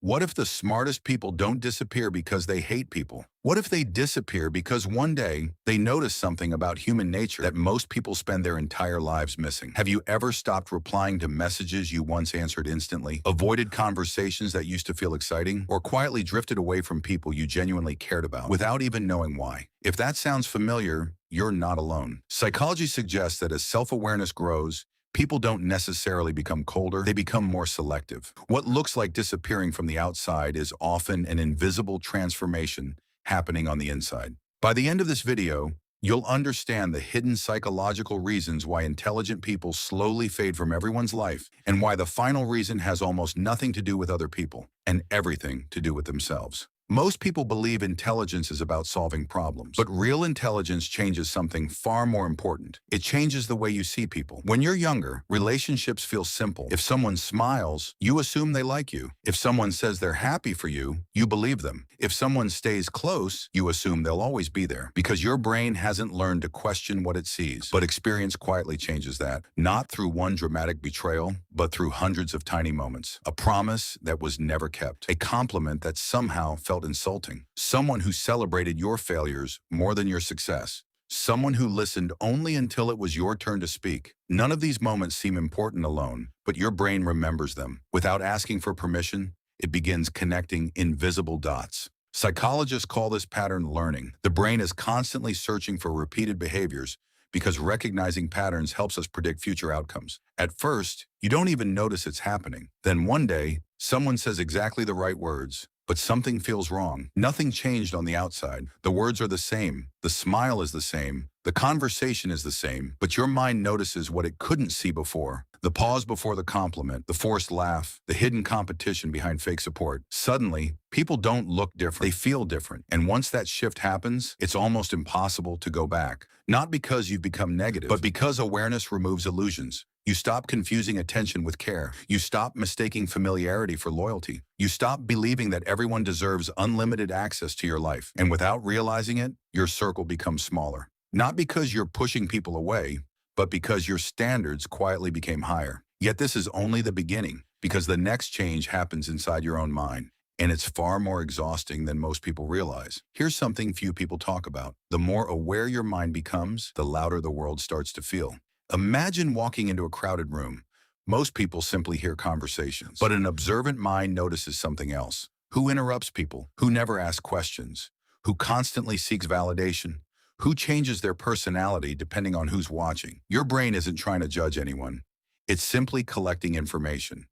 What if the smartest people don't disappear because they hate people? What if they disappear because one day they notice something about human nature that most people spend their entire lives missing? Have you ever stopped replying to messages you once answered instantly, avoided conversations that used to feel exciting, or quietly drifted away from people you genuinely cared about without even knowing why? If that sounds familiar, you're not alone. Psychology suggests that as self-awareness grows, people don't necessarily become colder, they become more selective. What looks like disappearing from the outside is often an invisible transformation happening on the inside. By the end of this video, you'll understand the hidden psychological reasons why intelligent people slowly fade from everyone's life, and why the final reason has almost nothing to do with other people and everything to do with themselves. Most people believe intelligence is about solving problems, but real intelligence changes something far more important. It changes the way you see people. When you're younger, relationships feel simple. If someone smiles, you assume they like you. If someone says they're happy for you, you believe them. If someone stays close, you assume they'll always be there, because your brain hasn't learned to question what it sees. But experience quietly changes that, not through one dramatic betrayal, but through hundreds of tiny moments. A promise that was never kept. A compliment that somehow felt insulting. Someone who celebrated your failures more than your success. Someone who listened only until it was your turn to speak. None of these moments seem important alone, but your brain remembers them. Without asking for permission, it begins connecting invisible dots. Psychologists call this pattern learning. The brain is constantly searching for repeated behaviors because recognizing patterns helps us predict future outcomes. At first, you don't even notice it's happening. Then one day, someone says exactly the right words, but something feels wrong. Nothing changed on the outside. The words are the same. The smile is the same. The conversation is the same. But your mind notices what it couldn't see before. The pause before the compliment, the forced laugh, the hidden competition behind fake support. Suddenly, people don't look different. They feel different. And once that shift happens, it's almost impossible to go back. Not because you've become negative, but because awareness removes illusions. You stop confusing attention with care. You stop mistaking familiarity for loyalty. You stop believing that everyone deserves unlimited access to your life. And without realizing it, your circle becomes smaller. Not because you're pushing people away, but because your standards quietly became higher. Yet this is only the beginning, because the next change happens inside your own mind. And it's far more exhausting than most people realize. Here's something few people talk about. The more aware your mind becomes, the louder the world starts to feel. Imagine walking into a crowded room. Most people simply hear conversations, but an observant mind notices something else. Who interrupts people? Who never asks questions? Who constantly seeks validation? Who changes their personality depending on who's watching? Your brain isn't trying to judge anyone. It's simply collecting information.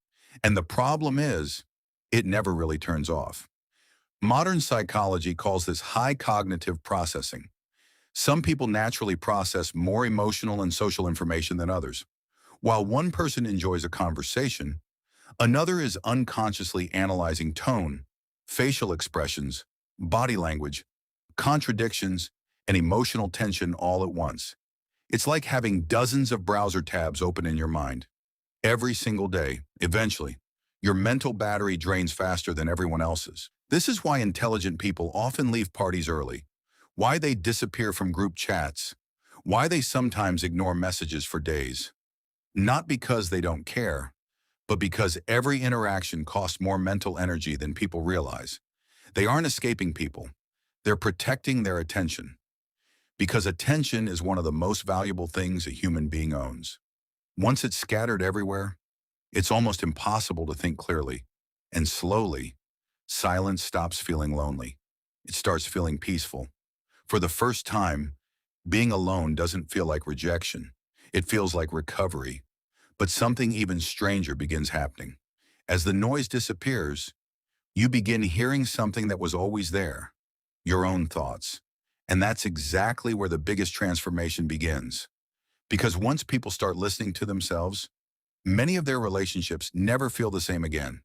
And the problem is, it never really turns off. Modern psychology calls this high cognitive processing. Some people naturally process more emotional and social information than others. While one person enjoys a conversation, another is unconsciously analyzing tone, facial expressions, body language, contradictions, and emotional tension all at once. It's like having dozens of browser tabs open in your mind. Every single day, eventually, your mental battery drains faster than everyone else's. This is why intelligent people often leave parties early, why they disappear from group chats, why they sometimes ignore messages for days. Not because they don't care, but because every interaction costs more mental energy than people realize. They aren't escaping people. They're protecting their attention. Because attention is one of the most valuable things a human being owns. Once it's scattered everywhere, it's almost impossible to think clearly. And slowly, silence stops feeling lonely. It starts feeling peaceful. For the first time, being alone doesn't feel like rejection. It feels like recovery. But something even stranger begins happening. As the noise disappears, you begin hearing something that was always there, your own thoughts. And that's exactly where the biggest transformation begins. Because once people start listening to themselves, many of their relationships never feel the same again.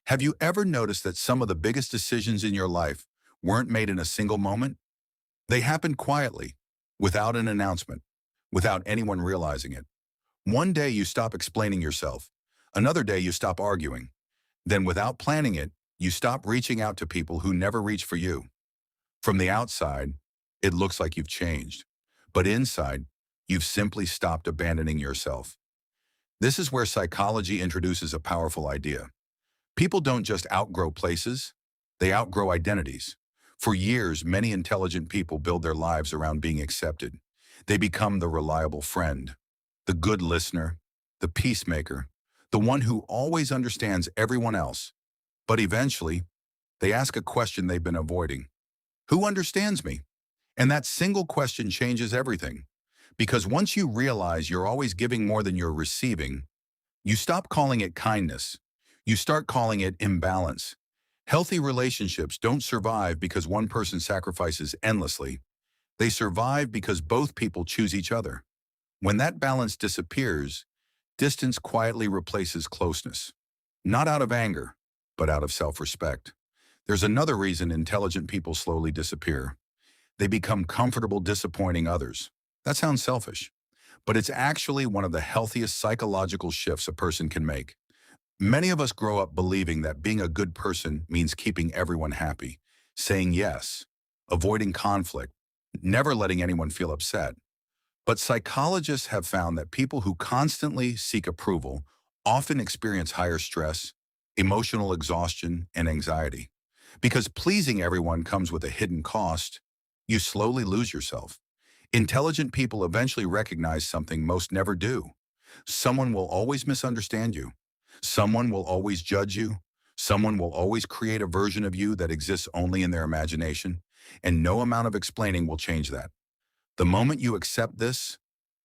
Have you ever noticed that some of the biggest decisions in your life weren't made in a single moment? They happened quietly, without an announcement, without anyone realizing it. One day you stop explaining yourself. Another day you stop arguing. Then without planning it, you stop reaching out to people who never reach for you. From the outside, it looks like you've changed. But inside, you've simply stopped abandoning yourself. This is where psychology introduces a powerful idea. People don't just outgrow places, they outgrow identities. For years, many intelligent people build their lives around being accepted. They become the reliable friend, the good listener, the peacemaker, the one who always understands everyone else. But eventually, they ask a question they've been avoiding. Who understands me? And that single question changes everything. Because once you realize you're always giving more than you're receiving, you stop calling it kindness. You start calling it imbalance. Healthy relationships don't survive because one person sacrifices endlessly. They survive because both people choose each other. When that balance disappears, distance quietly replaces closeness. Not out of anger, but out of self-respect. There's another reason intelligent people slowly disappear. They become comfortable disappointing others. That sounds selfish, but it's actually one of the healthiest psychological shifts a person can make. Many of us grow up believing that being a good person means keeping everyone happy, saying yes, avoiding conflict, never letting anyone feel upset. But psychologists have found that people who constantly seek approval often experience higher stress, emotional exhaustion, and anxiety. Because pleasing everyone comes with a hidden cost, you slowly lose yourself. Intelligent people eventually recognize something most never do. Someone will always misunderstand you. Someone will always judge you. Someone will always create a version of you that exists only in their imagination, and no amount of explaining will change that. The moment you accept this,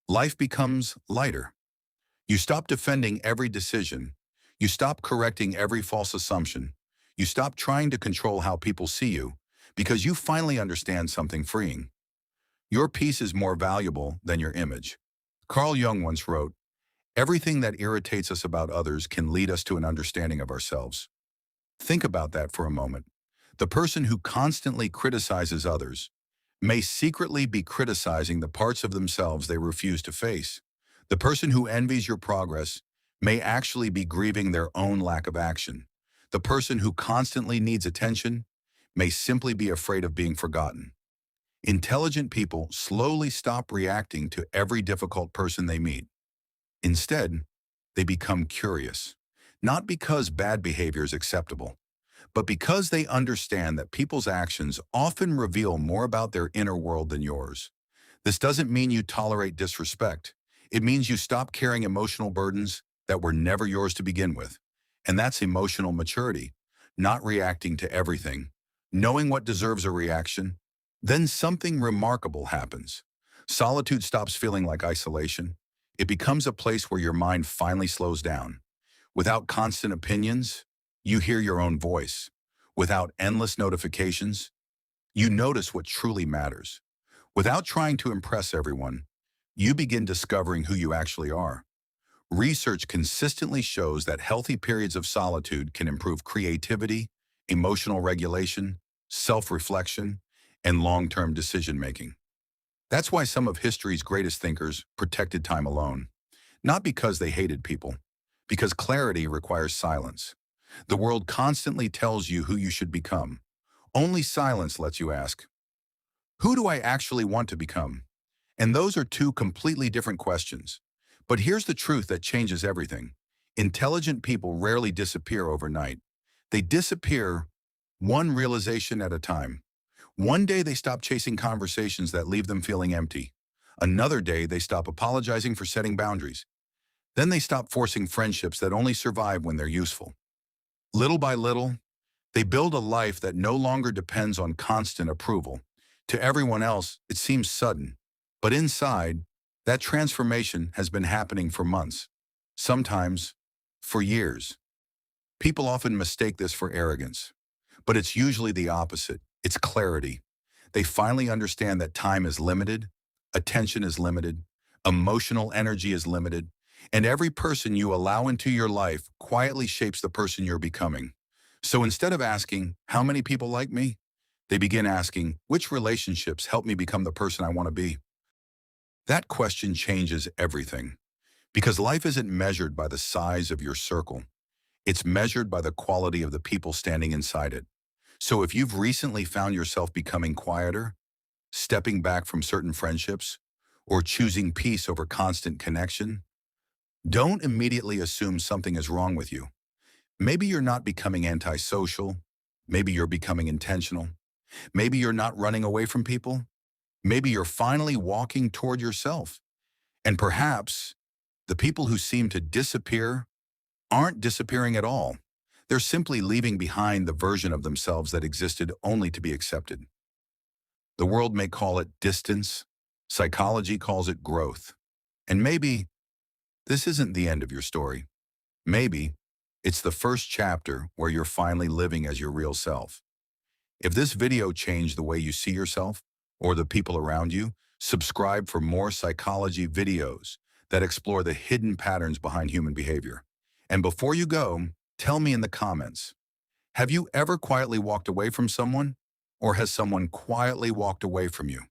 life becomes lighter. You stop defending every decision. You stop correcting every false assumption. You stop trying to control how people see you because you finally understand something freeing. Your peace is more valuable than your image. Carl Jung once wrote, "Everything that irritates us about others can lead us to an understanding of ourselves." Think about that for a moment. The person who constantly criticizes others may secretly be criticizing the parts of themselves they refuse to face. The person who envies your progress may actually be grieving their own lack of action. The person who constantly needs attention may simply be afraid of being forgotten. Intelligent people slowly stop reacting to every difficult person they meet. Instead, they become curious, not because bad behavior is acceptable, but because they understand that people's actions often reveal more about their inner world than yours. This doesn't mean you tolerate disrespect. It means you stop carrying emotional burdens that were never yours to begin with. And that's emotional maturity, not reacting to everything, knowing what deserves a reaction. Then something remarkable happens. Solitude stops feeling like isolation. It becomes a place where your mind finally slows down. Without constant opinions, you hear your own voice. Without endless notifications, you notice what truly matters. Without trying to impress everyone, you begin discovering who you actually are. Research consistently shows that healthy periods of solitude can improve creativity, emotional regulation, self-reflection, and long-term decision-making. That's why some of history's greatest thinkers protected time alone. Not because they hated people, because clarity requires silence. The world constantly tells you who you should become. Only silence lets you ask, who do I actually want to become? And those are two completely different questions. But here's the truth that changes everything. Intelligent people rarely disappear overnight. They disappear one realization at a time. One day they stop chasing conversations that leave them feeling empty. Another day they stop apologizing for setting boundaries. Then they stop forcing friendships that only survive when they're useful. Little by little, they build a life that no longer depends on constant approval. To everyone else, it seems sudden. But inside, that transformation has been happening for months, sometimes for years. People often mistake this for arrogance, but it's usually the opposite. It's clarity. They finally understand that time is limited, attention is limited, emotional energy is limited, and every person you allow into your life quietly shapes the person you're becoming. So instead of asking, how many people like me? They begin asking, which relationships help me become the person I want to be? That question changes everything. Because life isn't measured by the size of your circle. It's measured by the quality of the people standing inside it. So if you've recently found yourself becoming quieter, stepping back from certain friendships, or choosing peace over constant connection, don't immediately assume something is wrong with you. Maybe you're not becoming antisocial. Maybe you're becoming intentional. Maybe you're not running away from people. Maybe you're finally walking toward yourself. And perhaps the people who seem to disappear aren't disappearing at all. They're simply leaving behind the version of themselves that existed only to be accepted. The world may call it distance. Psychology calls it growth. And maybe this isn't the end of your story. Maybe it's the first chapter where you're finally living as your real self. If this video changed the way you see yourself or the people around you, subscribe for more psychology videos that explore the hidden patterns behind human behavior. And before you go, tell me in the comments, have you ever quietly walked away from someone? Or has someone quietly walked away from you?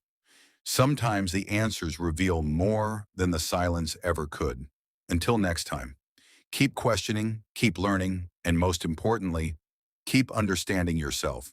Sometimes the answers reveal more than the silence ever could. Until next time, keep questioning, keep learning, and most importantly, keep understanding yourself.